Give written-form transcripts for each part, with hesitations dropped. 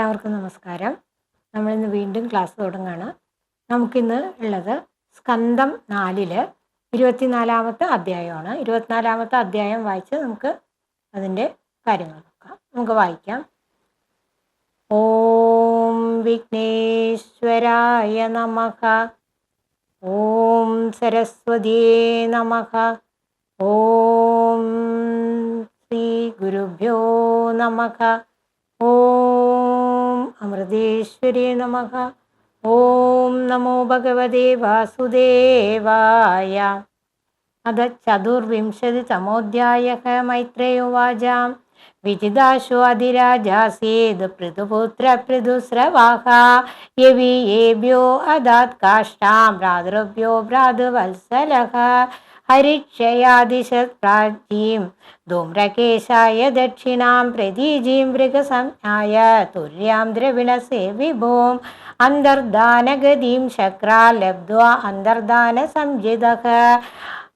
എല്ലാവർക്കും നമസ്കാരം. നമ്മളിന്ന് വീണ്ടും ക്ലാസ് തുടങ്ങുകയാണ്. നമുക്കിന്ന് ഉള്ളത് സ്കന്ധം 4 24-ാമത്തെ അധ്യായമാണ്. 24-ാമത്തെ അധ്യായം വായിച്ച് നമുക്ക് അതിൻ്റെ കാര്യങ്ങൾ നോക്കാം. നമുക്ക് വായിക്കാം. ഓം വിഘ്നേശ്വരായ നമഃ. ഓം സരസ്വതിയേ നമഃ. ഓം ശ്രീ ഗുരുഭ്യോ നമഃ. ഓം അമൃതേശ്വരി നമഃ. ഓം നമോ ഭഗവതേ വാസുദേവായ. അത ചതുർവിംശതിതമോധ്യായഃ. മൈത്രേയോവാച. വിജിതാശോ അധിരാജാസീദ് പൃഥുപുത്ര പൃഥുസ്രവാഹ. യവീയേഭ്യോ അദാത് കാഷ്ടാം ഭ്രാതൃഭ്യോ ഭ്രാതൃവത്സലഃ. ഹരിക്ഷയാദിശത് പ്രാചീം ധൂമ്രകേശായ ദക്ഷിണാം പ്രതീജീം മൃഗസംജ്ഞായ തുര്യാം ദ്രവിണസേ വിഭോം. അന്തർദാനഗതിം ശക്രാ ലബ്ധ്വാ അന്തർദാന സംജിതഃ.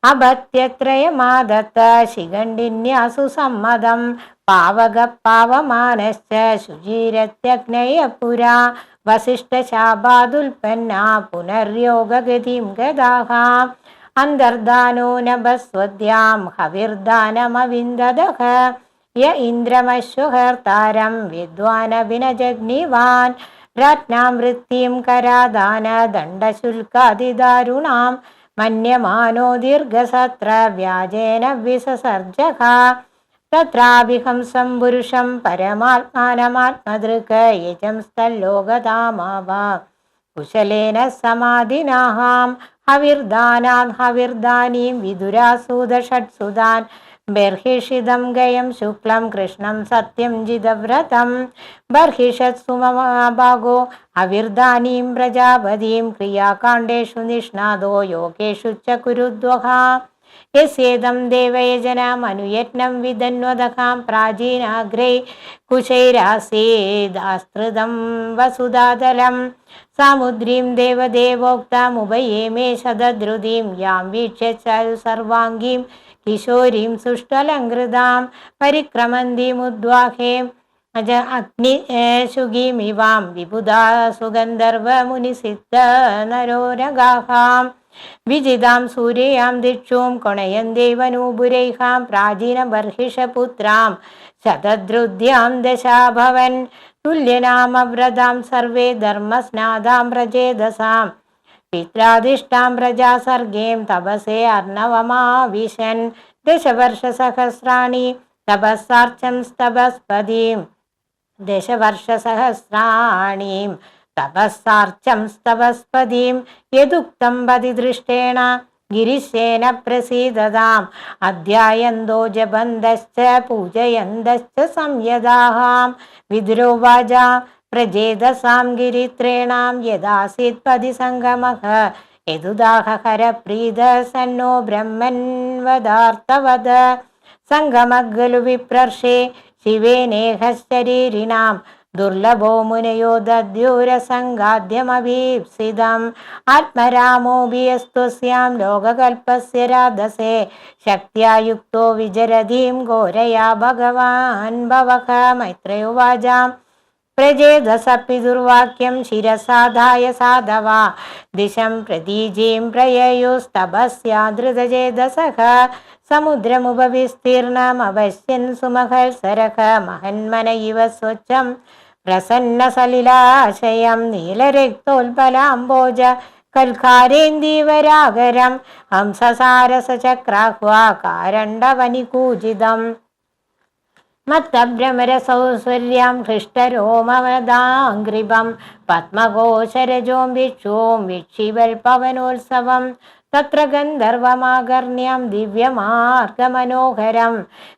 അഭത്യത്രയമാദത്ത ശിഖണ്ഡിന്യാസു സമ്മതം. പാവക പാവമാനശ്ച ശുചീരത്യഗ്നയ പുരാ. വസിഷ്ഠശാപാദുൽപ്പന്നാ പുനര്യോഗഗതിം ഗതാഃ. അന്തർദാനോ നഭസ്വദ്യാം ഹവിർദാനമവിന്ദതഃ. യ ഇന്ദ്രമശ്വഹർത്താരം വിദ്വാനഭിനജഗ്നിവാൻ. രത്നാം വൃത്തിം കരാദാന ദണ്ഡശുൽക്കാതിദാരുണാം. മന്യമാനോ ദീർഘസത്ര വ്യാജേന വിസസർജഃ. തത്രാഭിഹംസം പുരുഷം പരമാത്മാനമാത്മദൃക്. യജം സ്ഥല്ലോകതാമാവ കുശലേന സമാധിനാഹാം. ഹവിർദാനാൻ ഹവിർദാനീം വിദുരാസൂദഷട്സുതാൻ. ബർഹിഷിതം ഗയം ശുക്ലം കൃഷ്ണം സത്യം ജിതവ്രതം. ബർഹിഷത്സു മഹാഭാഗോ ഹവിർദാനീം പ്രജാപതിം. ക്രിയാകാണ്ഡേഷു നിഷ്ണാദോ യോഗേഷു ച കുരുദ്വഃ. യസ്യേദം ദേവയജനമനുയജ്ഞം വിദന്വദഃ. പ്രാചീനാഗ്രേ കുശൈരാസീദാസ്തൃതം വസുധാതലം. സാമുദ്രീം ദേവദേവോക്തമുഭയേ മേ ശതദ്രുതിം. യാം വീക്ഷ്യ സർവാംഗീം കിശോരീം സുഷ്ടലങ്കൃതാം. പരിക്രമന്തിമുദ്വാഹേ അഗ്നിശുഗീമിവാം. വിബുധാ സുഗന്ധർവമുനിസിദ്ധ നരോരഗാഹാം. വിജിതാം സൂര്യയാം ദിക്ഷൂം കൊണയന്തേവനൂപുരൈഹാം. പ്രാചീനബർഹിഷപുത്രാം ശതദ്രുദ്യാം ദശാഭവൻ. തുല്യനാമവ്രതാം സർവേ ധർമ്മസ്നാദാം പ്രചേതസാം. പിത്രാദിഷ്ടാം പ്രജാസർഗേം തപസേ അർണവമാവിശൻ. ദശവർഷസഹസ്രാണി തപസ്സാർച്ചം സ്തപസ്പതിം. ദശവർഷസഹസ്രാണീം തപസ്സാർച്ചം സ്തപസ്പതിം. യദുക്തം പതിദൃഷ്ടേണ ഗിരിശേന പ്രസീദതാം. അധ്യായന്തോ ജപന്തശ്ച പൂജയന്തശ്ച സംയതാഹാം. വിദുരോവാച. പ്രചേതസാം ഗിരിത്രേണാം യദാസീത് പതിസംഗമഃ. യദുദാഹഹരപ്രീത സന്നോ ബ്രഹ്മൻ വദാർത്ഥവദ. സംഗമഖലു വിപ്രർഷേ ശിവേനേഹശരീരിണാം. ദുർലഭോ മുനയോ ദദ്യൂരസംഗാദ്യമഭീപ്സിതം. ആത്മരാമോഭിയസ്ത്വസ്യാം ലോകകൽപ്പസ്യ രാധസേ. ശക്ത്യാ യുക്തോ വിചരതീം ഘോരയാ ഭഗവാൻ ഭവഃ. മൈത്രേയോവാച. പ്രചേതസപ്പി ദുർവാക്യം ശിരസാധായ സാധവ. ദിശം പ്രതീജീം പ്രയയുസ്തപസ്യാധൃതചേതസഃ. സമുദ്രമുപവിസ്തീർണമവശ്യൻ സുമഹൽസരഃ. മഹന്മന ഇവ സ്വച്ഛം പ്രസന്നസലിലാശയം. നീലരക്തോൽപലാംബോജ കൽക്കാരേന്ദീവരാഗരം. ഹംസസാരസചക്രാഹ്വാ കാരണ്ഡവനികൂജിതം. മത്തഭ്രമരസൗസര്യാം ഹൃഷ്ടരോമവദാംഗ്രിഭം. പത്മഘോഷരജോം വിക്ഷോം വിക്ഷിവൽപവനോത്സവം. തത്ര ഗന്ധർവമാകർണ്യം ദിവ്യമാർഗമനോഹരം.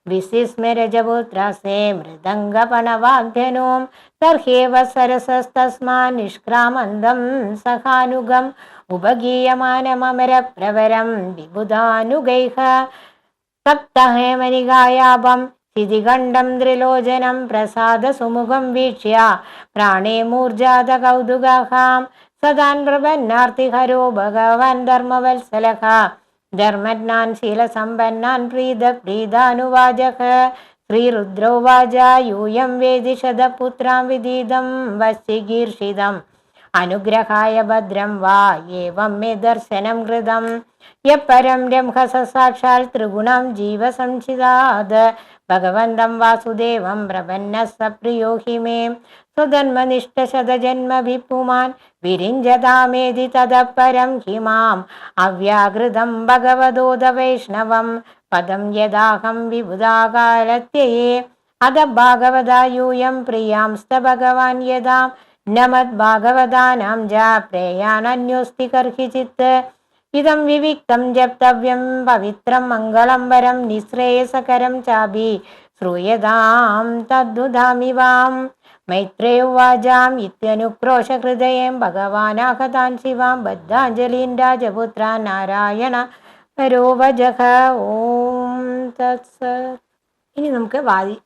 വിസിസ്മരജപുത്രസേ മൃദംഗപണവാദ്ധ്യനോം. തർഹ്യേവ സരസസ്തസ്മാൻ നിഷ്ക്രാമന്തം സഹാനുഗം. ഉപഗീയമാനമരപ്രവരം വിബുധാനുഗൈഃ. സപ്തഹേമനികായാപം ശിതിഖണ്ഡം ത്രിലോചനം. പ്രസാദസുമുഖം വീക്ഷ്യ പ്രാണേ മൂർജാത കൗതുകാം. സദാൻ പ്രപന്നാർത്തിഹരോ ഭഗവാൻ ധർമ്മവത്സലഃ. ധർമ്മജ്ഞാൻ ശീലസമ്പന്നാൻ പ്രീത പ്രീതാനുവാചക. ശ്രീരുദ്രോവാച യൂയം വേദി ശതപുത്രാം വിദീതം വശികീർഷിതം അനുഗ്രഹായ ഭദ്രം വാ ഏവം മേ ദർശനം കൃതം യപരം രംഹസ സാക്ഷാൽ ത്രിഗുണം ജീവസംചിതാത് ഭഗവന്തം വാസുദേവം പ്രപന്ന സപ്രിയോ ഹി മേ സ്വധന്മനിഷ്ഠ ശതജന്മഭിപുമാൻ വിരിഞ്ചതാമേതി തദപരം ഹിമാം അവ്യാകൃതം ഭഗവതോദ വൈഷ്ണവം പദം യദാഹം വിബുധാകാലത്യയേ അത ഭാഗവതായൂയം പ്രിയാംസ്ത ഭഗവാൻ യഥാ നമത് ഭാഗവതാനാം ജ പ്രേയാനന്യോസ്തി കർഹിചിത്ത് ഇതം വിവിക്തം ജപ്തവ്യം പവിത്രം മംഗളം വരം നിശ്രേയസകരം ചാഭി ശ്രൂയതാം തദ്ദുധാമിവാം മൈത്രേയുവാചാം ഇത്യനുക്രോശഹൃദയം ഭഗവാനാഹതാൻ ശിവാം ബദ്ധാഞ്ജലീൻ രാജപുത്ര നാരായണ പരോവജഹ. ഓം തത്സത്. ഇനി നമുക്ക്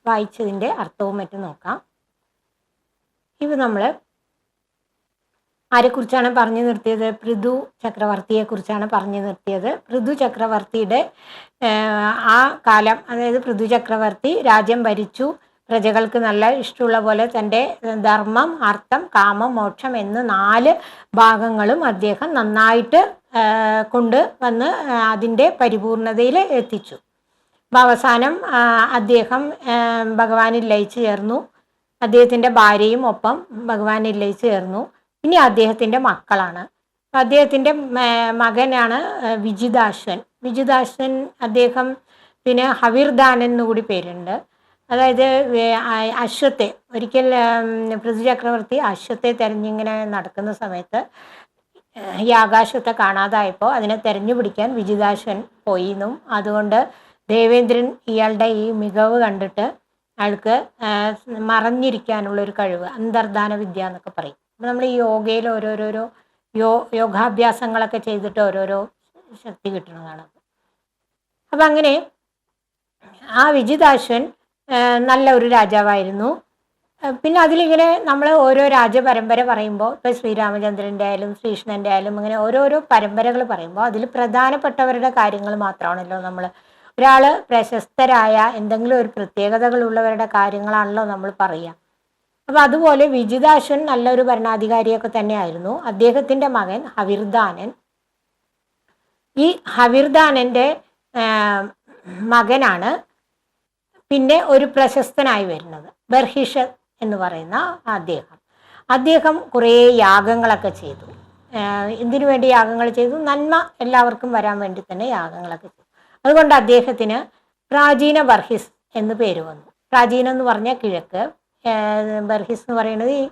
വായിച്ചതിൻ്റെ അർത്ഥവും മറ്റും നോക്കാം. ഇവ നമ്മൾ ആരെക്കുറിച്ചാണ് പറഞ്ഞു നിർത്തിയത്? പൃഥു ചക്രവർത്തിയെക്കുറിച്ചാണ് പറഞ്ഞു നിർത്തിയത്. പൃഥു ചക്രവർത്തിയുടെ ആ കാലം, അതായത് പൃഥു ചക്രവർത്തി രാജ്യം ഭരിച്ചു. പ്രജകൾക്ക് നല്ല ഇഷ്ടമുള്ള പോലെ തൻ്റെ ധർമ്മം, അർത്ഥം, കാമം, മോക്ഷം എന്ന് 4 ഭാഗങ്ങളും അദ്ദേഹം നന്നായിട്ട് കൊണ്ട് വന്ന് അതിൻ്റെ പരിപൂർണതയിൽ എത്തിച്ചു. അപ്പം അവസാനം അദ്ദേഹം ഭഗവാനിൽ ലയിച്ചു ചേർന്നു. അദ്ദേഹത്തിൻ്റെ ഭാര്യയും ഒപ്പം ഭഗവാനിൽ ലയിച്ചു ചേർന്നു. ഇനി അദ്ദേഹത്തിൻ്റെ മക്കളാണ്. അദ്ദേഹത്തിൻ്റെ മകനാണ് വിജിതാശ്വൻ. വിജിതാശ്വൻ അദ്ദേഹത്തിന് ഹവിർദാനൻ എന്നുകൂടി പേരുണ്ട്. അതായത് അശ്വത്തെ ഒരിക്കൽ പൃഥു ചക്രവർത്തി അശ്വത്തെ തെരഞ്ഞിങ്ങനെ നടക്കുന്ന സമയത്ത് ഈ ആകാശത്തെ കാണാതായപ്പോൾ അതിനെ തെരഞ്ഞു പിടിക്കാൻ വിജിതാശ്വൻ പോയി എന്നും അതുകൊണ്ട് ദേവേന്ദ്രൻ ഇയാളുടെ ഈ മികവ് കണ്ടിട്ട് അയാൾക്ക് മറഞ്ഞിരിക്കാനുള്ളൊരു കഴിവ്, അന്തർധാന വിദ്യ എന്നൊക്കെ പറയും. അപ്പം നമ്മൾ ഈ യോഗയിൽ ഓരോരോരോ യോഗാഭ്യാസങ്ങളൊക്കെ ചെയ്തിട്ട് ഓരോരോ ശക്തി കിട്ടുന്നതാണ്. അപ്പം അങ്ങനെ ആ വിജിതാശ്വൻ നല്ല ഒരു രാജാവായിരുന്നു. പിന്നെ അതിലിങ്ങനെ നമ്മൾ ഓരോ രാജപരമ്പര പറയുമ്പോൾ, ഇപ്പോൾ ശ്രീരാമചന്ദ്രൻ്റെ ആയാലും ശ്രീകൃഷ്ണൻ്റെ ആയാലും അങ്ങനെ ഓരോരോ പരമ്പരകൾ പറയുമ്പോൾ അതിൽ പ്രധാനപ്പെട്ടവരുടെ കാര്യങ്ങൾ മാത്രമാണല്ലോ നമ്മൾ, ഒരാൾ പ്രശസ്തരായ എന്തെങ്കിലും ഒരു പ്രത്യേകതകളുള്ളവരുടെ കാര്യങ്ങളാണല്ലോ നമ്മൾ പറയുക. അപ്പോൾ അതുപോലെ വിജിതാശ്വൻ നല്ലൊരു ഭരണാധികാരിയൊക്കെ തന്നെയായിരുന്നു. അദ്ദേഹത്തിൻ്റെ മകൻ ഹവിർദാനൻ. ഈ ഹവിർദാനൻ്റെ മകനാണ് പിന്നെ ഒരു പ്രശസ്തനായി വരുന്നത് ബർഹിഷത് എന്ന് പറയുന്ന അദ്ദേഹം കുറേ യാഗങ്ങളൊക്കെ ചെയ്തു. എന്തിനു വേണ്ടി യാഗങ്ങൾ ചെയ്തു? നന്മ എല്ലാവർക്കും വരാൻ വേണ്ടി തന്നെ യാഗങ്ങളൊക്കെ ചെയ്തു. അതുകൊണ്ട് അദ്ദേഹത്തിന് പ്രാചീന ബർഹിസ് എന്ന് പേര് വന്നു. പ്രാചീനം എന്ന് പറഞ്ഞാൽ കിഴക്ക്, ബർഹിസ് എന്ന് പറയുന്നത് ഈ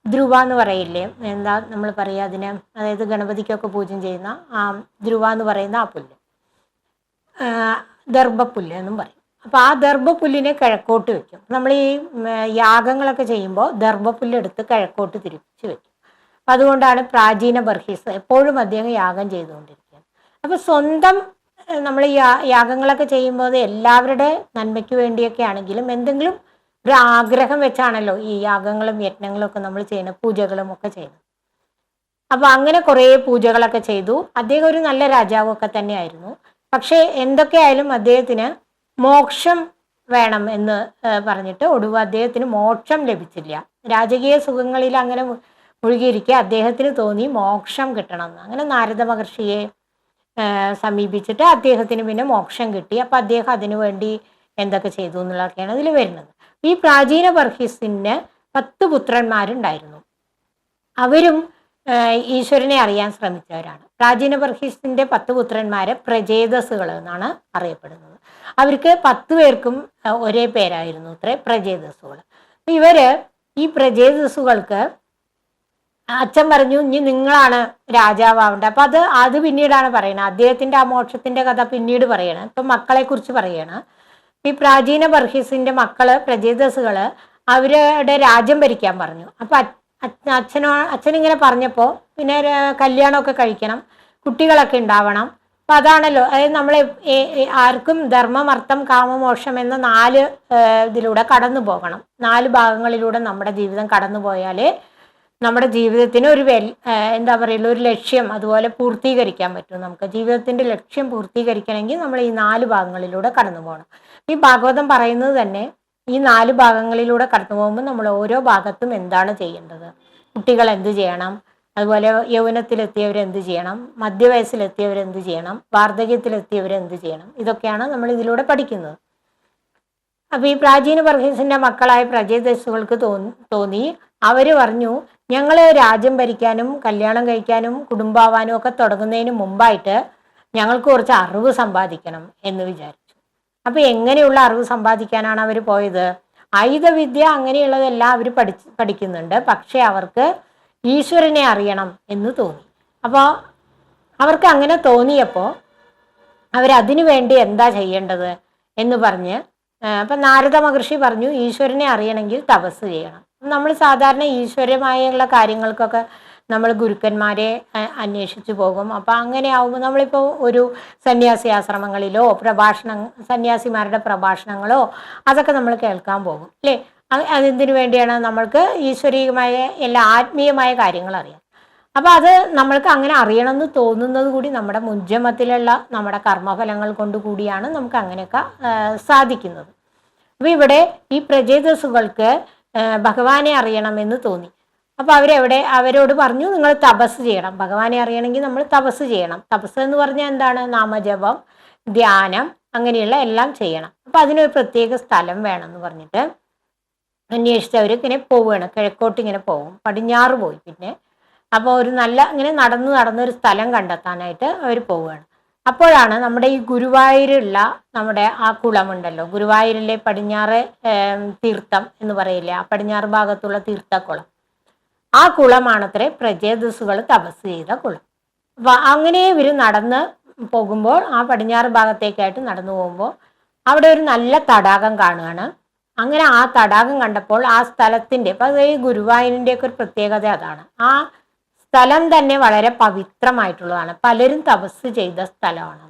ധ്രുവ എന്ന് പറയില്ലേ, എന്താ നമ്മൾ പറയുക അതിന്, അതായത് ഗണപതിക്കൊക്കെ പൂജ ചെയ്യുന്ന ആ ധ്രുവ എന്ന് പറയുന്ന ആ പുല്ല്, ദർഭപ്പുല്ല് എന്നും പറയും. അപ്പോൾ ആ ദർഭപ്പുല്ലിനെ കിഴക്കോട്ട് വെക്കും. നമ്മൾ ഈ യാഗങ്ങളൊക്കെ ചെയ്യുമ്പോൾ ദർഭപ്പുല്ലെടുത്ത് കിഴക്കോട്ട് തിരിച്ച് വെക്കും. അപ്പം അതുകൊണ്ടാണ് പ്രാചീന ബർഹിസ്. എപ്പോഴും അദ്ദേഹം യാഗം ചെയ്തുകൊണ്ടിരിക്കുകയാണ്. അപ്പോൾ സ്വന്തം നമ്മൾ യാഗങ്ങളൊക്കെ ചെയ്യുമ്പോൾ അത് എല്ലാവരുടെ നന്മയ്ക്ക് വേണ്ടിയൊക്കെ ആണെങ്കിലും എന്തെങ്കിലും ഒരു ആഗ്രഹം വെച്ചാണല്ലോ ഈ യാഗങ്ങളും യജ്ഞങ്ങളും ഒക്കെ നമ്മൾ ചെയ്യുന്നത്, പൂജകളും ഒക്കെ ചെയ്യുന്നത്. അപ്പോൾ അങ്ങനെ കുറേ പൂജകളൊക്കെ ചെയ്തു. അദ്ദേഹം ഒരു നല്ല രാജാവൊക്കെ തന്നെയായിരുന്നു. പക്ഷേ എന്തൊക്കെയായാലും അദ്ദേഹത്തിന് മോക്ഷം വേണം എന്ന് പറഞ്ഞിട്ട് ഒടുവ് അദ്ദേഹത്തിന് മോക്ഷം ലഭിച്ചില്ല. രാജകീയ സുഖങ്ങളിൽ അങ്ങനെ മുഴുകിയിരിക്കെ അദ്ദേഹത്തിന് തോന്നി മോക്ഷം കിട്ടണമെന്ന്. അങ്ങനെ നാരദ മഹർഷിയെ സമീപിച്ചിട്ട് അദ്ദേഹത്തിന് പിന്നെ മോക്ഷം കിട്ടി. അപ്പം അദ്ദേഹം അതിനു വേണ്ടി എന്തൊക്കെ ചെയ്തു എന്നുള്ളതൊക്കെയാണ് അതിൽ വരുന്നത്. ഈ പ്രാചീന ബർഹിസിന് 10 പുത്രന്മാരുണ്ടായിരുന്നു. അവരും ഈശ്വരനെ അറിയാൻ ശ്രമിച്ചവരാണ്. പ്രാചീന ബർഹിസിന്റെ 10 പുത്രന്മാരെ പ്രചേതസുകൾ എന്നാണ് അറിയപ്പെടുന്നത്. അവർക്ക് 10 പേർക്കും ഒരേ പേരായിരുന്നു അത്രേ, പ്രചേതസുകൾ. ഇവര് ഈ പ്രചേതസുകൾക്ക് അച്ഛൻ പറഞ്ഞു, ഇനി നിങ്ങളാണ് രാജാവേണ്ടത്. അപ്പൊ അത് പിന്നീടാണ് പറയണത്. അദ്ദേഹത്തിന്റെ ആ മോക്ഷത്തിന്റെ കഥ പിന്നീട് പറയണം. ഇപ്പൊ മക്കളെ കുറിച്ച് പറയണം. ഈ പ്രാചീന ബർഹിസിന്റെ മക്കള് പ്രചേതസുകള് അവരുടെ രാജ്യം ഭരിക്കാൻ പറഞ്ഞു. അപ്പൊ അച്ഛനിങ്ങനെ പറഞ്ഞപ്പോൾ പിന്നെ കല്യാണമൊക്കെ കഴിക്കണം, കുട്ടികളൊക്കെ ഉണ്ടാവണം. അപ്പൊ അതാണല്ലോ, അതായത് നമ്മൾ ആർക്കും ധർമ്മം, അർത്ഥം, കാമമോക്ഷം എന്ന 4 ഇതിലൂടെ കടന്നു പോകണം. 4 ഭാഗങ്ങളിലൂടെ നമ്മുടെ ജീവിതം കടന്നു പോയാലേ നമ്മുടെ ജീവിതത്തിന് ഒരു എന്താ പറയുക, ഒരു ലക്ഷ്യം അതുപോലെ പൂർത്തീകരിക്കാൻ പറ്റും. നമുക്ക് ജീവിതത്തിന്റെ ലക്ഷ്യം പൂർത്തീകരിക്കണമെങ്കിൽ നമ്മൾ ഈ 4 ഭാഗങ്ങളിലൂടെ കടന്നു പോകണം. ഈ ഭാഗവതം പറയുന്നത് തന്നെ ഈ 4 ഭാഗങ്ങളിലൂടെ കടന്നു പോകുമ്പോൾ നമ്മൾ ഓരോ ഭാഗത്തും എന്താണ് ചെയ്യേണ്ടത്, കുട്ടികൾ എന്ത് ചെയ്യണം, അതുപോലെ യൗവനത്തിലെത്തിയവർ എന്ത് ചെയ്യണം, മധ്യവയസ്സിലെത്തിയവർ എന്ത് ചെയ്യണം, വാർദ്ധക്യത്തിലെത്തിയവർ എന്ത് ചെയ്യണം, ഇതൊക്കെയാണ് നമ്മൾ ഇതിലൂടെ പഠിക്കുന്നത്. അപ്പൊ ഈ പ്രാചീന വർഗീസിന്റെ മക്കളായ പ്രജേതസ്സുകൾക്ക് തോന്നി അവര് പറഞ്ഞു, ഞങ്ങള് രാജ്യം ഭരിക്കാനും കല്യാണം കഴിക്കാനും കുടുംബാവാനും ഒക്കെ തുടങ്ങുന്നതിന് മുമ്പായിട്ട് ഞങ്ങൾക്ക് കുറച്ച് അറിവ് സമ്പാദിക്കണം എന്ന് വിചാരിച്ചു. അപ്പൊ എങ്ങനെയുള്ള അറിവ് സമ്പാദിക്കാനാണ് അവർ പോയത്? ആയുധവിദ്യ അങ്ങനെയുള്ളതെല്ലാം അവർ പഠിക്കുന്നുണ്ട്. പക്ഷെ അവർക്ക് ഈശ്വരനെ അറിയണം എന്ന് തോന്നി. അപ്പോൾ അവർക്ക് അങ്ങനെ തോന്നിയപ്പോൾ അവരതിനു വേണ്ടി എന്താ ചെയ്യേണ്ടത് എന്ന് പറഞ്ഞ് അപ്പൊ നാരദ മഹർഷി പറഞ്ഞു, ഈശ്വരനെ അറിയണമെങ്കിൽ തപസ് ചെയ്യണം. നമ്മൾ സാധാരണ ഈശ്വരമായുള്ള കാര്യങ്ങൾക്കൊക്കെ നമ്മൾ ഗുരുക്കന്മാരെ അന്വേഷിച്ചു പോകും. അപ്പൊ അങ്ങനെ ആവുമ്പോൾ നമ്മളിപ്പോൾ ഒരു സന്യാസി ആശ്രമങ്ങളിലോ സന്യാസിമാരുടെ പ്രഭാഷണങ്ങളോ അതൊക്കെ നമ്മൾ കേൾക്കാൻ പോകും അല്ലേ. അതെന്തിനു വേണ്ടിയാണ്? നമ്മൾക്ക് ഈശ്വരീയമായ എല്ലാ ആത്മീയമായ കാര്യങ്ങൾ അറിയാം. അപ്പൊ അത് നമ്മൾക്ക് അങ്ങനെ അറിയണമെന്ന് തോന്നുന്നത് കൂടി നമ്മുടെ മുൻജന്മത്തിലുള്ള നമ്മുടെ കർമ്മഫലങ്ങൾ കൊണ്ട് കൂടിയാണ് നമുക്ക് അങ്ങനെയൊക്കെ സാധിക്കുന്നത്. അപ്പൊ ഇവിടെ ഈ പ്രജേതസ്സുകൾക്ക് ഭഗവാനെ അറിയണമെന്ന് തോന്നി. അപ്പൊ അവരോട് പറഞ്ഞു, നിങ്ങൾ തപസ് ചെയ്യണം. ഭഗവാനെ അറിയണമെങ്കിൽ നമ്മൾ തപസ് ചെയ്യണം. തപസ് എന്ന് പറഞ്ഞാൽ എന്താണ്? നാമജപം, ധ്യാനം, അങ്ങനെയുള്ള എല്ലാം ചെയ്യണം. അപ്പൊ അതിനൊരു പ്രത്യേക സ്ഥലം വേണമെന്ന് പറഞ്ഞിട്ട് അന്വേഷിച്ചവർ ഇങ്ങനെ പോവുകയാണ്. കിഴക്കോട്ട് ഇങ്ങനെ പോകും, പടിഞ്ഞാറ് പോയി. പിന്നെ അപ്പോൾ ഒരു നല്ല ഇങ്ങനെ നടന്നൊരു സ്ഥലം കണ്ടെത്താനായിട്ട് അവർ പോവുകയാണ്. അപ്പോഴാണ് നമ്മുടെ ഈ ഗുരുവായൂരുള്ള നമ്മുടെ ആ കുളമുണ്ടല്ലോ, ഗുരുവായൂരിലെ പടിഞ്ഞാറ് തീർത്ഥം എന്ന് പറയില്ലേ, ആ പടിഞ്ഞാറ് ഭാഗത്തുള്ള തീർത്ഥക്കുളം, ആ കുളമാണത്രേ പ്രജേതസ്സുകൾ തപസ് ചെയ്ത കുളം. അപ്പൊ അങ്ങനെ ഇവർ നടന്ന് പോകുമ്പോൾ, ആ പടിഞ്ഞാറ് ഭാഗത്തേക്കായിട്ട് നടന്നു പോകുമ്പോൾ അവിടെ ഒരു നല്ല തടാകം കാണുകയാണ്. അങ്ങനെ ആ തടാകം കണ്ടപ്പോൾ ആ സ്ഥലത്തിന്റെ, അപ്പൊ അത് ഈ ഗുരുവായൂരിന്റെ ഒക്കെ ഒരു പ്രത്യേകത അതാണ്, ആ സ്ഥലം തന്നെ വളരെ പവിത്രമായിട്ടുള്ളതാണ്. പലരും തപസ് ചെയ്ത സ്ഥലമാണ്.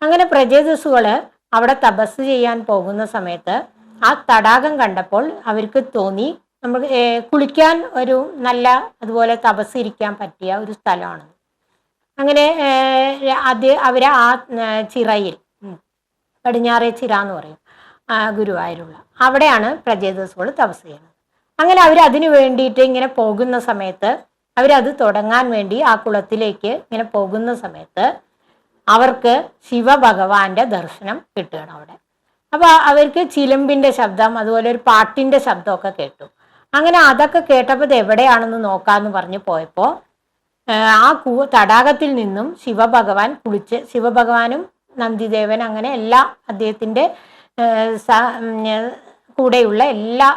അങ്ങനെ പ്രജേതസ്സുകള് അവിടെ തപസ് ചെയ്യാൻ പോകുന്ന സമയത്ത് ആ തടാകം കണ്ടപ്പോൾ അവർക്ക് തോന്നി, നമുക്ക് കുളിക്കാൻ ഒരു നല്ല, അതുപോലെ തപസ് ഇരിക്കാൻ പറ്റിയ ഒരു സ്ഥലമാണ്. അങ്ങനെ അവര് ആ ചിറയിൽ, പടിഞ്ഞാറേ ചിറ എന്ന് പറയും ഗുരുവായൂരുള്ള, അവിടെയാണ് പ്രജേതസ്സുകൾ തപസ് ചെയ്യുന്നത്. അങ്ങനെ അവർ അതിനു വേണ്ടിയിട്ട് ഇങ്ങനെ പോകുന്ന സമയത്ത്, അവരത് തുടങ്ങാൻ വേണ്ടി ആ കുളത്തിലേക്ക് ഇങ്ങനെ പോകുന്ന സമയത്ത് അവർക്ക് ശിവഭഗവാന്റെ ദർശനം കിട്ടുകയാണ് അവിടെ. അപ്പൊ അവർക്ക് ചിലമ്പിന്റെ ശബ്ദം, അതുപോലെ ഒരു പാട്ടിന്റെ ശബ്ദമൊക്കെ കേട്ടു. അങ്ങനെ അതൊക്കെ കേട്ടപ്പോൾ ഇത് എവിടെയാണെന്ന് നോക്കാന്ന് പറഞ്ഞു പോയപ്പോൾ ആ തടാകത്തിൽ നിന്നും ശിവഭഗവാൻ കുളിച്ച്, ശിവഭഗവാനും നന്ദിദേവൻ അങ്ങനെ എല്ലാ അദ്ദേഹത്തിന്റെ കൂടെയുള്ള എല്ലാ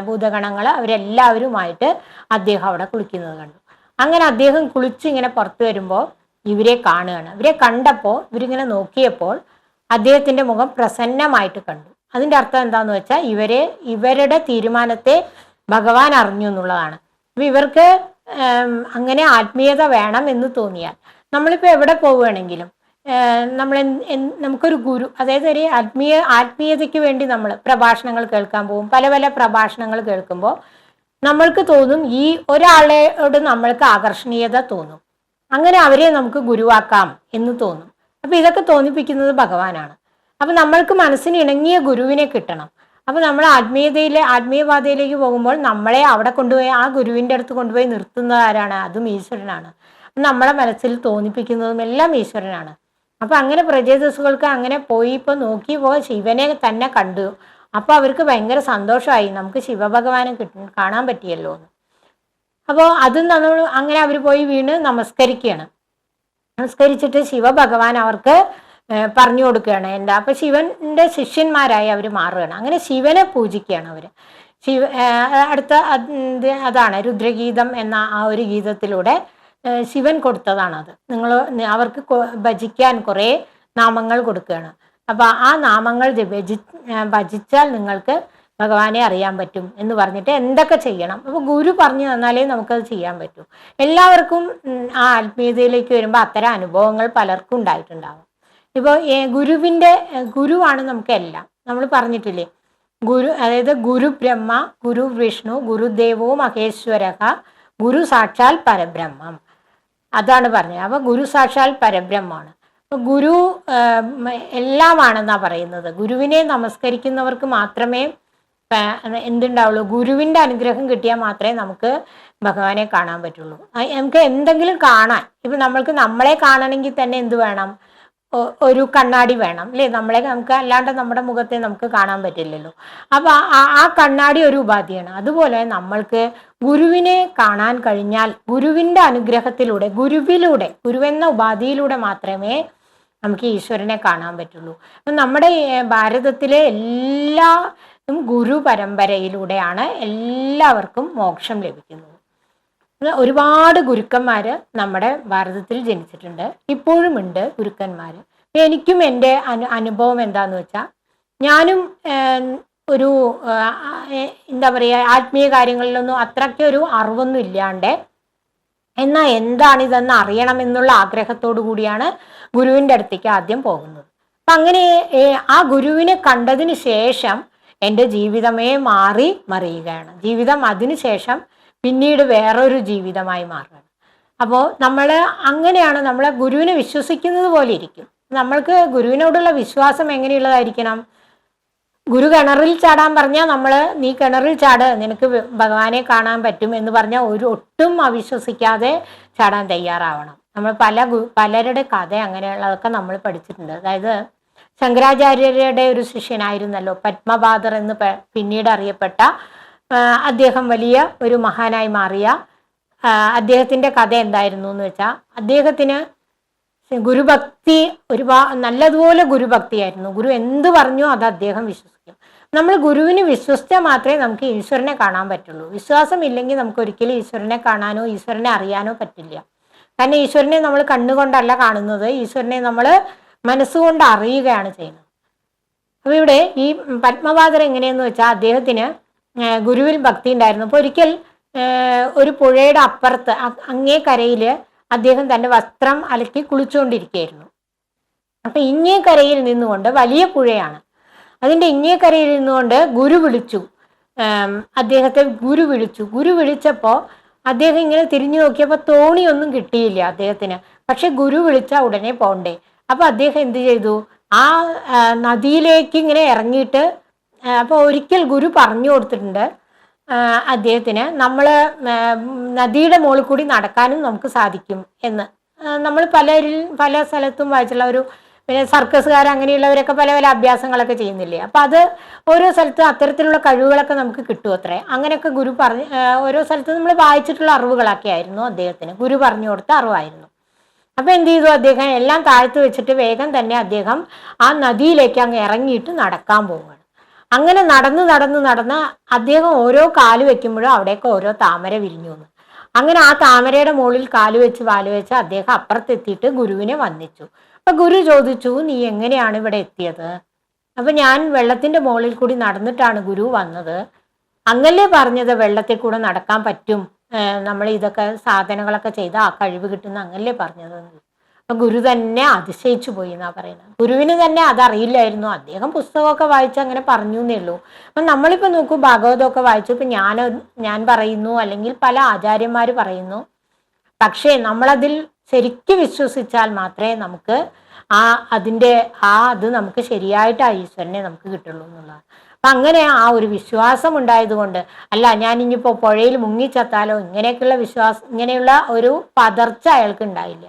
ഭൂതഗണങ്ങൾ അവരെല്ലാവരുമായിട്ട് അദ്ദേഹം അവിടെ കുളിക്കുന്നത് കണ്ടു. അങ്ങനെ അദ്ദേഹം കുളിച്ച് ഇങ്ങനെ പുറത്തു വരുമ്പോൾ ഇവരെ കാണുകയാണ്. ഇവരെ കണ്ടപ്പോൾ ഇവരിങ്ങനെ നോക്കിയപ്പോൾ അദ്ദേഹത്തിന്റെ മുഖം പ്രസന്നമായിട്ട് കണ്ടു. അതിന്റെ അർത്ഥം എന്താന്ന് വെച്ചാൽ ഇവരുടെ തീരുമാനത്തെ ഭഗവാൻ അറിഞ്ഞു എന്നുള്ളതാണ്. അപ്പൊ ഇവർക്ക് അങ്ങനെ ആത്മീയത വേണം എന്ന് തോന്നിയാൽ, നമ്മളിപ്പോൾ എവിടെ പോവുകയാണെങ്കിലും നമുക്കൊരു ഗുരു, അതായത് ഒരു ആത്മീയതയ്ക്ക് വേണ്ടി നമ്മൾ പ്രഭാഷണങ്ങൾ കേൾക്കാൻ പോകും. പല പല പ്രഭാഷണങ്ങൾ കേൾക്കുമ്പോൾ നമ്മൾക്ക് തോന്നും ഈ ഒരാളോട് നമ്മൾക്ക് ആകർഷണീയത തോന്നും, അങ്ങനെ അവരെ നമുക്ക് ഗുരുവാക്കാം എന്ന് തോന്നും. അപ്പൊ ഇതൊക്കെ തോന്നിപ്പിക്കുന്നത് ഭഗവാനാണ്. അപ്പൊ നമ്മൾക്ക് മനസ്സിന് ഇണങ്ങിയ ഗുരുവിനെ കിട്ടണം. അപ്പൊ നമ്മൾ ആത്മീയപാതയിലേക്ക് പോകുമ്പോൾ നമ്മളെ അവിടെ കൊണ്ടുപോയി ആ ഗുരുവിന്റെ അടുത്ത് കൊണ്ടുപോയി നിർത്തുന്നത് ആരാണ്? അതും ഈശ്വരനാണ്. നമ്മളെ മനസ്സിൽ തോന്നിപ്പിക്കുന്നതും എല്ലാം ഈശ്വരനാണ്. അപ്പൊ അങ്ങനെ പ്രജേതസ്സുകൾക്ക് അങ്ങനെ പോയി നോക്കിയപ്പോൾ ശിവനെ തന്നെ കണ്ടു. അപ്പൊ അവർക്ക് ഭയങ്കര സന്തോഷമായി, നമുക്ക് ശിവഭഗവാനെ കാണാൻ പറ്റിയല്ലോ എന്ന്. അപ്പോൾ അതും നമ്മൾ അങ്ങനെ അവർ പോയി വീണ് നമസ്കരിച്ചിട്ട് ശിവഭഗവാൻ അവർക്ക് പറഞ്ഞു കൊടുക്കുകയാണ് എന്താ. അപ്പൊ ശിവന്റെ ശിഷ്യന്മാരായി അവർ മാറുകയാണ്. അങ്ങനെ ശിവനെ പൂജിക്കുകയാണ് അവര്. അടുത്ത അതാണ് രുദ്രഗീതം എന്ന ആ ഒരു ഗീതത്തിലൂടെ ശിവൻ കൊടുത്തതാണത്. അവർക്ക് ഭജിക്കാൻ കുറേ നാമങ്ങൾ കൊടുക്കുകയാണ്. അപ്പൊ ആ നാമങ്ങൾ ഭജിച്ചാൽ നിങ്ങൾക്ക് ഭഗവാനെ അറിയാൻ പറ്റും എന്ന് പറഞ്ഞിട്ട് എന്തൊക്കെ ചെയ്യണം, അപ്പൊ ഗുരു പറഞ്ഞു തന്നാലേ നമുക്കത് ചെയ്യാൻ പറ്റൂ. എല്ലാവർക്കും ആ ആത്മീയതയിലേക്ക് വരുമ്പോൾ അത്തരം അനുഭവങ്ങൾ പലർക്കും ഉണ്ടായിട്ടുണ്ടാവും. ഇപ്പോൾ ഗുരുവാണ് നമുക്കെല്ലാം. നമ്മൾ പറഞ്ഞിട്ടില്ലേ, അതായത് ഗുരു ബ്രഹ്മ, ഗുരു വിഷ്ണു, ഗുരുദേവോ മഹേശ്വരഃ, ഗുരു സാക്ഷാൽ പരബ്രഹ്മം, അതാണ് പറഞ്ഞത്. അപ്പൊ ഗുരു സാക്ഷാൽ പരബ്രഹ്മമാണ്. ഗുരു എല്ലാമാണെന്നാ പറയുന്നത്. ഗുരുവിനെ നമസ്കരിക്കുന്നവർക്ക് മാത്രമേ എന്തുണ്ടാവുള്ളൂ, ഗുരുവിൻ്റെ അനുഗ്രഹം കിട്ടിയാൽ മാത്രമേ നമുക്ക് ഭഗവാനെ കാണാൻ പറ്റുള്ളൂ. നമുക്ക് എന്തെങ്കിലും കാണാൻ, ഇപ്പം നമ്മൾക്ക് നമ്മളെ കാണണമെങ്കിൽ തന്നെ എന്ത് വേണം, ഒരു കണ്ണാടി വേണം അല്ലേ? നമ്മളെ നമുക്ക് അല്ലാണ്ട് നമ്മുടെ മുഖത്തെ നമുക്ക് കാണാൻ പറ്റില്ലല്ലോ. അപ്പൊ ആ കണ്ണാടി ഒരു ഉപാധിയാണ്. അതുപോലെ നമ്മൾക്ക് ഗുരുവിനെ കാണാൻ കഴിഞ്ഞാൽ ഗുരുവിൻ്റെ അനുഗ്രഹത്തിലൂടെ, ഗുരുവെന്ന ഉപാധിയിലൂടെ മാത്രമേ നമുക്ക് ഈശ്വരനെ കാണാൻ പറ്റുള്ളൂ. അപ്പം നമ്മുടെ ഭാരതത്തിലെ എല്ലാ ഗുരു പരമ്പരയിലൂടെയാണ് എല്ലാവർക്കും മോക്ഷം ലഭിക്കുന്നത്. ഒരുപാട് ഗുരുക്കന്മാർ നമ്മുടെ ഭാരതത്തിൽ ജനിച്ചിട്ടുണ്ട്, ഇപ്പോഴും ഉണ്ട് ഗുരുക്കന്മാർ. എനിക്കും എൻ്റെ അനുഭവം എന്താന്ന് വെച്ചാൽ, ഞാനും ഒരു എന്താ പറയുക, ആത്മീയ കാര്യങ്ങളിലൊന്നും അത്രയ്ക്ക് ഒരു അറിവൊന്നും ഇല്ലാണ്ട്, എന്നാൽ എന്താണിതെന്ന് അറിയണമെന്നുള്ള ആഗ്രഹത്തോടു കൂടിയാണ് ഗുരുവിൻ്റെ അടുത്തേക്ക് ആദ്യം പോകുന്നത്. അപ്പം അങ്ങനെ ആ ഗുരുവിനെ കണ്ടതിന് ശേഷം എൻ്റെ ജീവിതമേ മറിയുകയാണ്. ജീവിതം അതിനുശേഷം പിന്നീട് വേറൊരു ജീവിതമായി മാറുകയാണ്. അപ്പോൾ നമ്മൾ അങ്ങനെയാണ്, നമ്മളെ ഗുരുവിനെ വിശ്വസിക്കുന്നത് പോലെ ഇരിക്കും. നമ്മൾക്ക് ഗുരുവിനോടുള്ള വിശ്വാസം എങ്ങനെയുള്ളതായിരിക്കണം? ഗുരു കിണറിൽ ചാടാൻ പറഞ്ഞാൽ നമ്മൾ നീ കിണറിൽ ചാട്, നിനക്ക് ഭഗവാനെ കാണാൻ പറ്റും എന്ന് പറഞ്ഞാൽ ഒട്ടും അവിശ്വസിക്കാതെ ചാടാൻ തയ്യാറാവണം. നമ്മൾ പലരുടെ കഥ അങ്ങനെയുള്ളതൊക്കെ നമ്മൾ പഠിച്ചിട്ടുണ്ട്. അതായത് ശങ്കരാചാര്യരുടെ ഒരു ശിഷ്യനായിരുന്നല്ലോ പത്മപാദർ എന്ന് പിന്നീട് അറിയപ്പെട്ട അദ്ദേഹം വലിയ ഒരു മഹാനായി മാറിയ അദ്ദേഹത്തിൻ്റെ കഥ എന്തായിരുന്നു എന്ന് വെച്ചാൽ, അദ്ദേഹത്തിന് ഗുരുഭക്തി നല്ലതുപോലെ ഗുരുഭക്തിയായിരുന്നു. ഗുരു എന്ത് പറഞ്ഞു അത് അദ്ദേഹം വിശ്വസിക്കും. നമ്മൾ ഗുരുവിന് വിശ്വസിച്ചാൽ മാത്രമേ നമുക്ക് ഈശ്വരനെ കാണാൻ പറ്റുള്ളൂ. വിശ്വാസം ഇല്ലെങ്കിൽ നമുക്ക് ഒരിക്കലും ഈശ്വരനെ കാണാനോ ഈശ്വരനെ അറിയാനോ പറ്റില്ല. കാരണം ഈശ്വരനെ നമ്മൾ കണ്ണുകൊണ്ടല്ല കാണുന്നത്, ഈശ്വരനെ നമ്മൾ മനസ്സുകൊണ്ട് അറിയുകയാണ് ചെയ്യുന്നത്. അപ്പോൾ ഇവിടെ ഈ പത്മപാദർ എങ്ങനെയെന്ന് വെച്ചാൽ, അദ്ദേഹത്തിന് ഗുരുവിൽ ഭക്തി ഉണ്ടായിരുന്നു. അപ്പോൾ ഒരിക്കൽ ഒരു പുഴയുടെ അപ്പുറത്ത് അങ്ങേ കരയിൽ അദ്ദേഹം തൻ്റെ വസ്ത്രം അലക്കി കുളിച്ചുകൊണ്ടിരിക്കുകയായിരുന്നു. അപ്പം ഇങ്ങേ കരയിൽ നിന്നുകൊണ്ട്, വലിയ പുഴയാണ്, അതിൻ്റെ ഇങ്ങേ കരയിൽ നിന്നുകൊണ്ട് ഗുരു വിളിച്ചു, അദ്ദേഹത്തെ ഗുരു വിളിച്ചപ്പോൾ അദ്ദേഹം ഇങ്ങനെ തിരിഞ്ഞു നോക്കിയപ്പോൾ തോണിയൊന്നും കിട്ടിയില്ല അദ്ദേഹത്തിന്. പക്ഷെ ഗുരു വിളിച്ചാൽ ഉടനെ പോണ്ടേ. അപ്പോൾ അദ്ദേഹം എന്ത് ചെയ്തു, ആ നദിയിലേക്ക് ഇങ്ങനെ ഇറങ്ങിയിട്ട്, അപ്പോൾ ഒരിക്കൽ ഗുരു പറഞ്ഞു കൊടുത്തിട്ടുണ്ട് അദ്ദേഹത്തിന്, നമ്മൾ നദിയുടെ മുകളിൽ കൂടി നടക്കാനും നമുക്ക് സാധിക്കും എന്ന്. നമ്മൾ പല സ്ഥലത്തും വായിച്ചുള്ള ഒരു, പിന്നെ സർക്കസുകാർ അങ്ങനെയുള്ളവരൊക്കെ പല അഭ്യാസങ്ങളൊക്കെ ചെയ്യുന്നില്ലേ. അപ്പം അത് ഓരോ സ്ഥലത്തും അത്തരത്തിലുള്ള കഴിവുകളൊക്കെ നമുക്ക് കിട്ടും അത്രേ. അങ്ങനെയൊക്കെ ഗുരു ഓരോ സ്ഥലത്തും നമ്മൾ വായിച്ചിട്ടുള്ള അറിവുകളൊക്കെ ആയിരുന്നു അദ്ദേഹത്തിന്, ഗുരു പറഞ്ഞു കൊടുത്ത അറിവായിരുന്നു. അപ്പം എന്ത് ചെയ്തു, അദ്ദേഹം എല്ലാം താഴ്ത്തു വെച്ചിട്ട് വേഗം തന്നെ അദ്ദേഹം ആ നദിയിലേക്ക് അങ്ങ് ഇറങ്ങിയിട്ട് നടക്കാൻ പോവുകയാണ്. അങ്ങനെ നടന്ന് അദ്ദേഹം ഓരോ കാല് വെക്കുമ്പോഴും അവിടേക്ക് ഓരോ താമര വിരിഞ്ഞു വന്നു. അങ്ങനെ ആ താമരയുടെ മുകളിൽ കാല് വെച്ച് അദ്ദേഹം അപ്പുറത്തെത്തിയിട്ട് ഗുരുവിനെ വന്ദിച്ചു. അപ്പൊ ഗുരു ചോദിച്ചു, നീ എങ്ങനെയാണ് ഇവിടെ എത്തിയത്? അപ്പൊ ഞാൻ വെള്ളത്തിന്റെ മുകളിൽ കൂടി നടന്നിട്ടാണ് ഗുരു വന്നത്. അങ്ങല്ലേ പറഞ്ഞത് വെള്ളത്തിൽ കൂടെ നടക്കാൻ പറ്റും, നമ്മൾ ഇതൊക്കെ സാധനങ്ങളൊക്കെ ചെയ്ത് ആ കഴിവ് കിട്ടുന്ന അങ്ങല്ലേ പറഞ്ഞത്. അപ്പൊ ഗുരു തന്നെ അതിശയിച്ചു പോയി എന്നാ പറയുന്നത്. ഗുരുവിന് തന്നെ അതറിയില്ലായിരുന്നു, അദ്ദേഹം പുസ്തകമൊക്കെ വായിച്ച് അങ്ങനെ പറഞ്ഞു എന്നേ ഉള്ളൂ. അപ്പൊ നമ്മളിപ്പോ നോക്കൂ, ഭാഗവതമൊക്കെ വായിച്ചു, ഇപ്പൊ ഞാൻ പറയുന്നു, അല്ലെങ്കിൽ പല ആചാര്യന്മാർ പറയുന്നു. പക്ഷേ നമ്മളതിൽ ശരിക്കും വിശ്വസിച്ചാൽ മാത്രമേ നമുക്ക് അത് നമുക്ക് ശരിയായിട്ട് ആ ഈശ്വരനെ നമുക്ക് കിട്ടുള്ളൂ എന്നുള്ളതാണ്. അപ്പൊ അങ്ങനെ ആ ഒരു വിശ്വാസം ഉണ്ടായത് കൊണ്ട്, അല്ല ഞാൻ ഇനിയിപ്പോൾ പുഴയിൽ മുങ്ങിച്ചത്താലോ, ഇങ്ങനെയുള്ള ഒരു പതർച്ച അയാൾക്ക് ഉണ്ടായില്ല.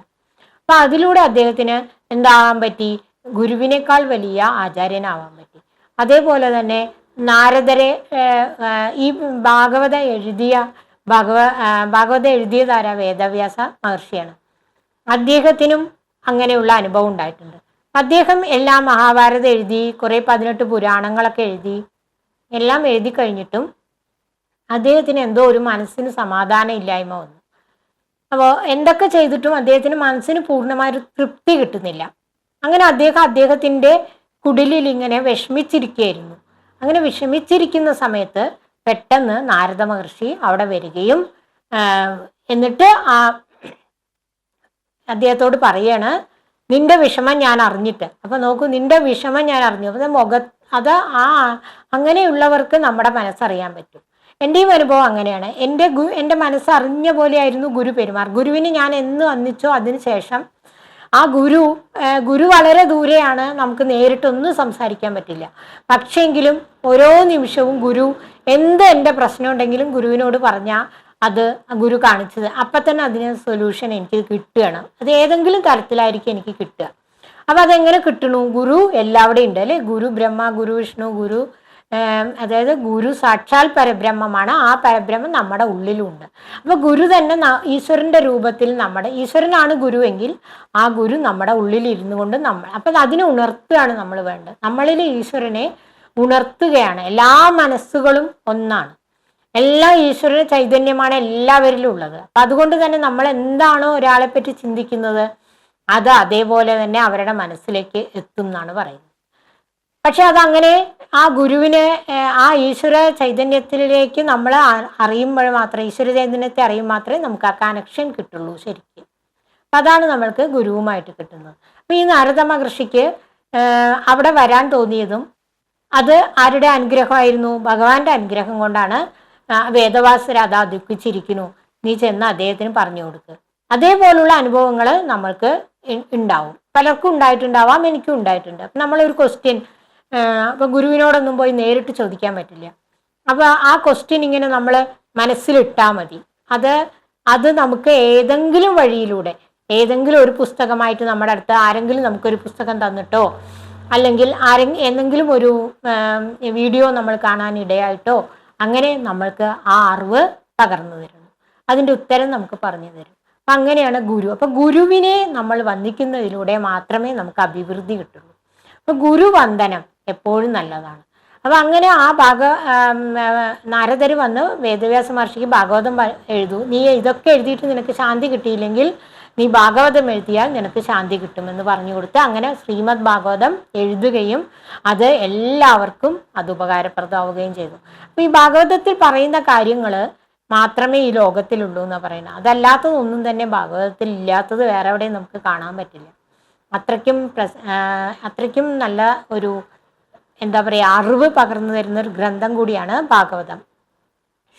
അപ്പൊ അതിലൂടെ അദ്ദേഹത്തിന് എന്താവാൻ പറ്റി, ഗുരുവിനേക്കാൾ വലിയ ആചാര്യനാവാൻ പറ്റി. അതേപോലെ തന്നെ നാരദരെ ഈ ഭാഗവത എഴുതിയതാരാ? വേദവ്യാസ മഹർഷിയാണ്. അദ്ദേഹത്തിനും അങ്ങനെയുള്ള അനുഭവം ഉണ്ടായിട്ടുണ്ട്. അദ്ദേഹം എല്ലാം മഹാഭാരതം എഴുതി, കുറെ 18 പുരാണങ്ങളൊക്കെ എല്ലാം എഴുതി കഴിഞ്ഞിട്ടും അദ്ദേഹത്തിന് എന്തോ ഒരു മനസ്സിന് സമാധാനം ഇല്ലായ്മ വന്നു. അപ്പോൾ എന്തൊക്കെ ചെയ്തിട്ടും അദ്ദേഹത്തിന് മനസ്സിന് പൂർണ്ണമായൊരു തൃപ്തി കിട്ടുന്നില്ല. അങ്ങനെ അദ്ദേഹത്തിൻ്റെ കുടിലിൽ ഇങ്ങനെ വിഷമിച്ചിരിക്കുകയായിരുന്നു. അങ്ങനെ വിഷമിച്ചിരിക്കുന്ന സമയത്ത് പെട്ടെന്ന് നാരദ മഹർഷി അവിടെ വരികയും എന്നിട്ട് അദ്ദേഹത്തോട് പറയാണ്, നിന്റെ വിഷമം ഞാൻ അറിഞ്ഞിട്ട്. അപ്പൊ നോക്കൂ, നിന്റെ വിഷമം ഞാൻ അറിഞ്ഞു. അത് അങ്ങനെയുള്ളവർക്ക് നമ്മുടെ മനസ്സറിയാൻ പറ്റും. എൻ്റെയും അനുഭവം അങ്ങനെയാണ്. എൻ്റെ മനസ്സറിഞ്ഞ പോലെയായിരുന്നു ഗുരു പെരുമാർ. ഗുരുവിന് ഞാൻ എന്ന് വന്നിച്ചോ അതിനുശേഷം ആ ഗുരു വളരെ ദൂരെയാണ്, നമുക്ക് നേരിട്ടൊന്നും സംസാരിക്കാൻ പറ്റില്ല. പക്ഷെങ്കിലും ഓരോ നിമിഷവും ഗുരു എൻ്റെ പ്രശ്നം ഉണ്ടെങ്കിലും ഗുരുവിനോട് പറഞ്ഞാൽ അത് ഗുരു കാണിച്ചത് അപ്പം തന്നെ അതിന് സൊല്യൂഷൻ എനിക്ക് കിട്ടുകയാണ്. അത് ഏതെങ്കിലും തരത്തിലായിരിക്കും എനിക്ക് കിട്ടുക. അപ്പം അതെങ്ങനെ കിട്ടണു? ഗുരു എല്ലാവിടെയും ഉണ്ട് അല്ലേ? ഗുരു ബ്രഹ്മ, ഗുരു വിഷ്ണു, ഗുരു അതായത് ഗുരു സാക്ഷാൽ പരബ്രഹ്മമാണ്. ആ പരബ്രഹ്മം നമ്മുടെ ഉള്ളിലുണ്ട്. അപ്പൊ ഗുരു തന്നെ ഈശ്വരന്റെ രൂപത്തിൽ, ഈശ്വരനാണ് ഗുരുവെങ്കിൽ ആ ഗുരു നമ്മുടെ ഉള്ളിൽ ഇരുന്നു കൊണ്ട് അപ്പം അതിനെ ഉണർത്തുകയാണ് നമ്മൾ വേണ്ടത്. നമ്മളിൽ ഈശ്വരനെ ഉണർത്തുകയാണ്. എല്ലാ മനസ്സുകളും ഒന്നാണ്, എല്ലാ ഈശ്വര ചൈതന്യമാണ് എല്ലാവരിലും ഉള്ളത്. അപ്പൊ അതുകൊണ്ട് തന്നെ നമ്മൾ എന്താണോ ഒരാളെ പറ്റി ചിന്തിക്കുന്നത് അത് അതേപോലെ തന്നെ അവരുടെ മനസ്സിലേക്ക് എത്തും എന്നാണ് പറയുന്നത്. പക്ഷെ അതങ്ങനെ ആ ഗുരുവിനെ, ആ ഈശ്വര ചൈതന്യത്തിലേക്ക് നമ്മൾ അറിയുമ്പോൾ മാത്രമേ, ഈശ്വര ചൈതന്യത്തെ അറിയുമ്പോൾ മാത്രമേ നമുക്ക് ആ കണക്ഷൻ കിട്ടുള്ളൂ ശരിക്കും. അപ്പം അതാണ് നമ്മൾക്ക് ഗുരുവുമായിട്ട് കിട്ടുന്നത്. അപ്പം ഈ നാരദ മഹർഷിക്ക് അവിടെ വരാൻ തോന്നിയതും അത് ആരുടെ അനുഗ്രഹമായിരുന്നു? ഭഗവാന്റെ അനുഗ്രഹം കൊണ്ടാണ്. വേദവാസർ അതാ ദുഃഖിച്ചിരിക്കുന്നു, നീ ചെന്ന് അദ്ദേഹത്തിന് പറഞ്ഞു കൊടുക്കുക. അതേപോലുള്ള അനുഭവങ്ങൾ നമ്മൾക്ക് ഉണ്ടാവും. പലർക്കും ഉണ്ടായിട്ടുണ്ടാവാം, എനിക്കും ഉണ്ടായിട്ടുണ്ട്. അപ്പം നമ്മളൊരു ക്വസ്റ്റ്യൻ അപ്പൊ ഗുരുവിനോടൊന്നും പോയി നേരിട്ട് ചോദിക്കാൻ പറ്റില്ല. അപ്പൊ ആ ക്വസ്റ്റ്യൻ ഇങ്ങനെ നമ്മൾ മനസ്സിലിട്ടാൽ മതി. അത് നമുക്ക് ഏതെങ്കിലും വഴിയിലൂടെ, ഏതെങ്കിലും ഒരു പുസ്തകമായിട്ട് നമ്മുടെ അടുത്ത് ആരെങ്കിലും നമുക്കൊരു പുസ്തകം തന്നിട്ടോ, അല്ലെങ്കിൽ എന്തെങ്കിലും ഒരു വീഡിയോ നമ്മൾ കാണാൻ ഇടയായിട്ടോ അങ്ങനെ നമ്മൾക്ക് ആ അറിവ് പകർന്നു തരുന്നു. അതിൻ്റെ ഉത്തരം നമുക്ക് പറഞ്ഞു തരും. അപ്പൊ അങ്ങനെയാണ് ഗുരു. അപ്പൊ ഗുരുവിനെ നമ്മൾ വന്ദിക്കുന്നതിലൂടെ മാത്രമേ നമുക്ക് അഭിവൃദ്ധി കിട്ടുള്ളൂ. അപ്പൊ ഗുരുവന്ദനം എപ്പോഴും നല്ലതാണ്. അപ്പൊ അങ്ങനെ ആ നാരദര് വന്ന് വേദവ്യാസ മഹർഷിക്ക് ഭാഗവതം എഴുതൂ, നീ ഇതൊക്കെ എഴുതിയിട്ട് നിനക്ക് ശാന്തി കിട്ടിയില്ലെങ്കിൽ നീ ഭാഗവതം എഴുതിയാൽ നിനക്ക് ശാന്തി കിട്ടുമെന്ന് പറഞ്ഞു കൊടുത്ത് അങ്ങനെ ശ്രീമദ് ഭാഗവതം എഴുതുകയും അത് എല്ലാവർക്കും അത് ഉപകാരപ്രദമാവുകയും ചെയ്തു. അപ്പൊ ഈ ഭാഗവതത്തിൽ പറയുന്ന കാര്യങ്ങൾ മാത്രമേ ഈ ലോകത്തിലുള്ളൂ എന്നാണ് പറയുന്നത്. അതല്ലാത്തതൊന്നും തന്നെ ഭാഗവതത്തിൽ ഇല്ലാത്തത് വേറെ എവിടെയും നമുക്ക് കാണാൻ പറ്റില്ല. അത്രയ്ക്കും നല്ല ഒരു എന്താ പറയുക, അറിവ് പകർന്നു തരുന്ന ഒരു ഗ്രന്ഥം കൂടിയാണ് ഭാഗവതം.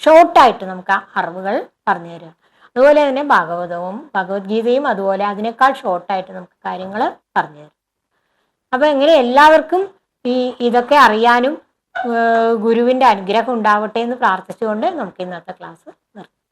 ഷോർട്ടായിട്ട് നമുക്ക് ആ അറിവുകൾ പറഞ്ഞു തരിക. അതുപോലെ തന്നെ ഭാഗവതവും ഭഗവത്ഗീതയും അതുപോലെ അതിനേക്കാൾ ഷോർട്ടായിട്ട് നമുക്ക് കാര്യങ്ങൾ പറഞ്ഞു തരും. അപ്പൊ എങ്ങനെ എല്ലാവർക്കും ഇതൊക്കെ അറിയാനും ഗുരുവിന്റെ അനുഗ്രഹം ഉണ്ടാവട്ടെ എന്ന് പ്രാർത്ഥിച്ചുകൊണ്ട് നമുക്ക് ഇന്നത്തെ ക്ലാസ് നിർത്താം.